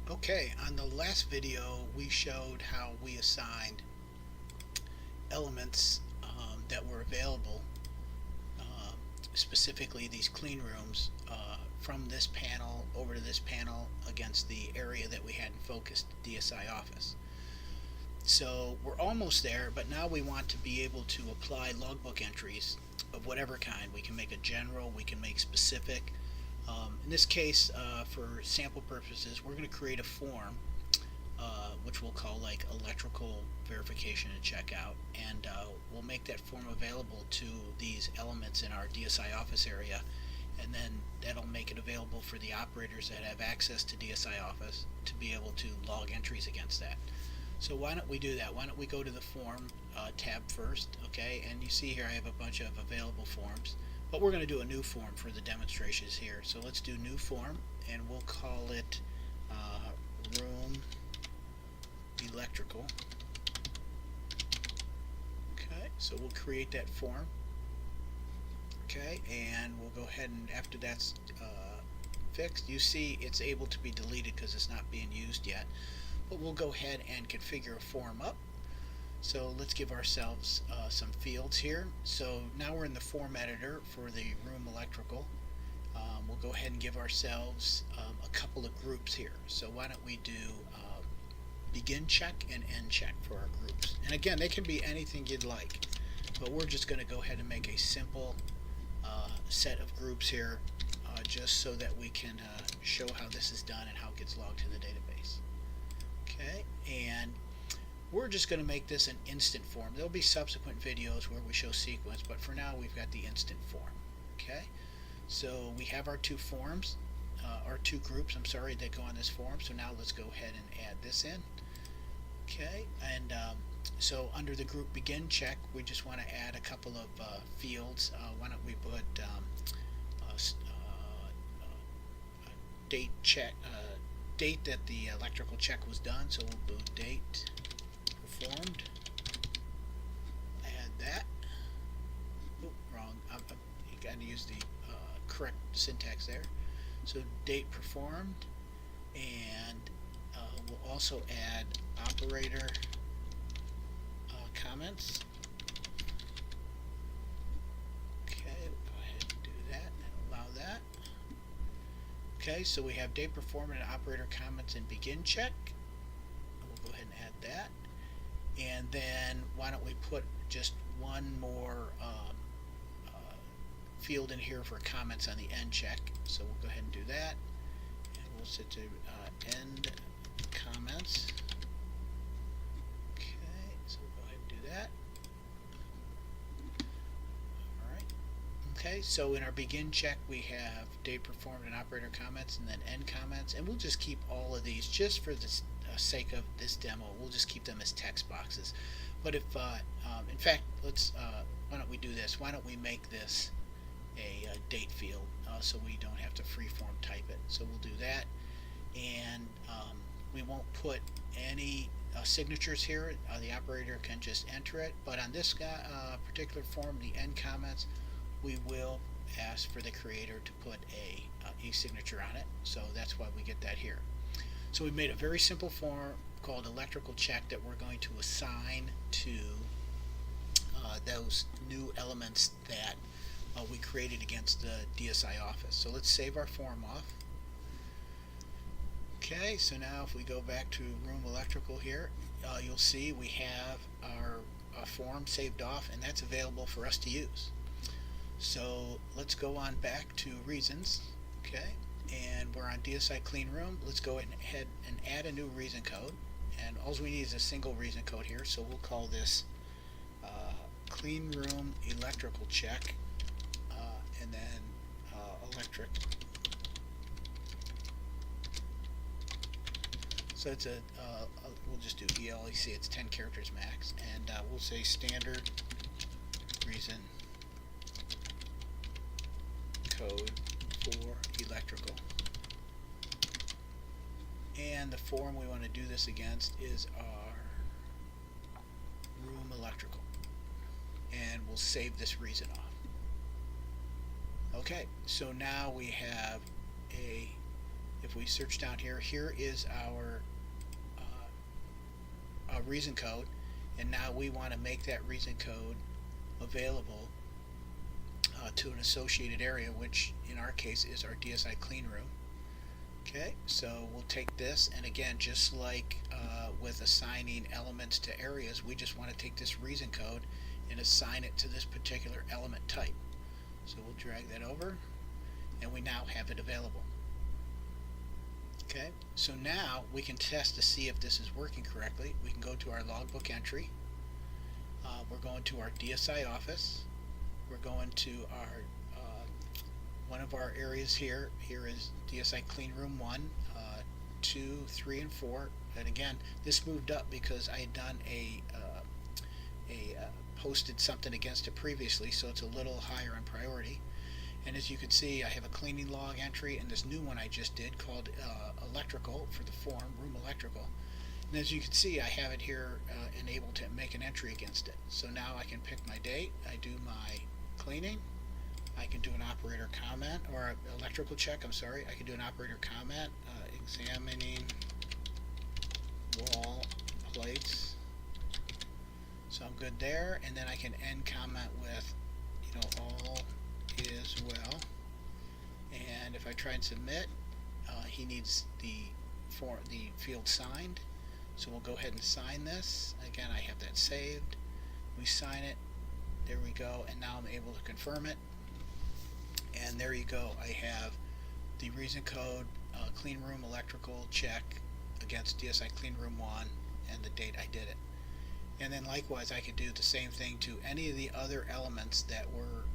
Okay, on the last video we showed how we assigned elements that were available, specifically these clean rooms, from this panel over to this panel against the area that we had in focus, DSI office. So we're almost there, but now we want to be able to apply logbook entries of whatever kind. We can make a general, we can make specific. In this case, for sample purposes, we're going to create a form which we'll call like electrical verification and checkout, and we'll make that form available to these elements in our DSI office area, and then that'll make it available for the operators that have access to DSI office to be able to log entries against that. So why don't we do that? Why don't we go to the form tab first, okay? And you see here I have a bunch of available forms, but we're going to do a new form for the demonstrations here. So let's do new form, and we'll call it room electrical. Okay, so we'll create that form. Okay, and we'll go ahead and after that's fixed, you see it's able to be deleted because it's not being used yet. But we'll go ahead and configure a form up. So let's give ourselves some fields here. So now we're in the form editor for the room electrical. We'll go ahead and give ourselves a couple of groups here. So why don't we do begin check and end check for our groups. And again, they can be anything you'd like, but we're just going to go ahead and make a simple set of groups here just so that we can show how this is done and how it gets logged to the database. Okay, and we're just going to make this an instant form. There'll be subsequent videos where we show sequence, but for now we've got the instant form. Okay, so we have our two forms, our two groups, I'm sorry, that go on this form. So now let's go ahead and add this in. Okay, and so under the group begin check, we just want to add a couple of fields. Why don't we put date check, date that the electrical check was done. So we'll do date performed. Add that. Oop, wrong. You got to use the correct syntax there. So date performed, and we'll also add operator comments. Okay, we'll go ahead and do that and allow that. Okay, so we have date performed and operator comments and begin check. We'll go ahead and add that. And then why don't we put just one more field in here for comments on the end check. So we'll go ahead and do that. And we'll set to end comments. Okay, so we'll go ahead and do that. Alright. Okay, so in our begin check we have date performed and operator comments and then end comments, and we'll just keep all of these just for the sake of this demo. We'll just keep them as text boxes. But if in fact, let's why don't we do this? Why don't we make this a date field so we don't have to freeform type it? So we'll do that, and we won't put any signatures here. The operator can just enter it, but on this particular form, the end comments, we will ask for the creator to put a e-signature on it. So that's why we get that here. So we made a very simple form called electrical check that we're going to assign to those new elements that we created against the DSI office. So let's save our form off. Okay, so now if we go back to room electrical here, you'll see we have our form saved off, and that's available for us to use. So let's go on back to reasons. Okay, and we're on DSI clean room. Let's go ahead and add a new reason code, and all we need is a single reason code here. So we'll call this clean room electrical check, and then electric. So it's we'll just do EL. You see it's 10 characters max, and we'll say standard reason code for electrical. and the form we want to do this against is our room electrical, and we'll save this reason off. Okay, so now we have if we search down here, here is our reason code, and now we want to make that reason code available to an associated area, which in our case is our DSI clean room. Okay, so we'll take this, and again, just like with assigning elements to areas, we just want to take this reason code and assign it to this particular element type. So we'll drag that over, and we now have it available. Okay, so now we can test to see if this is working correctly. We can go to our logbook entry. We're going to our DSI office. We're going to our one of our areas here. Here is DSI Clean Room 1, 2, 3, and 4. And again, this moved up because I had done posted something against it previously, so it's a little higher in priority. And as you can see, I have a cleaning log entry and this new one I just did called electrical for the form, room electrical. And as you can see, I have it here enabled to make an entry against it. So now I can pick my date, I do my cleaning, I can do an operator comment, or electrical check, I'm sorry. I can do an operator comment, examining wall plates. So I'm good there, and then I can end comment with, all is well. And if I try and submit, he needs the field signed. So we'll go ahead and sign this. Again, I have that saved. We sign it. There we go. And now I'm able to confirm it. And there you go. I have the reason code, clean room electrical check against DSI Clean Room 1 and the date I did it. And then likewise, I could do the same thing to any of the other elements that were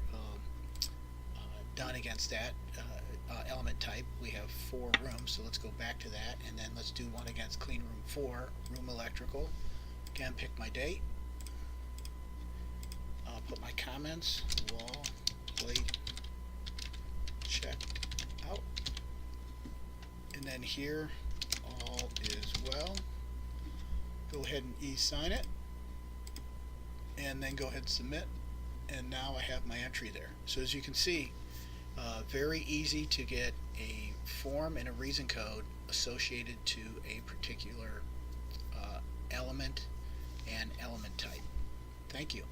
done against that element type. We have 4 rooms, so let's go back to that, and then let's do one against Clean Room 4, room electrical. Again, pick my date. I'll put my comments, wall plate checked out, and then here, all is well. Go ahead and e-sign it, and then go ahead and submit, and now I have my entry there. So as you can see, very easy to get a form and a reason code associated to a particular element and element type. Thank you.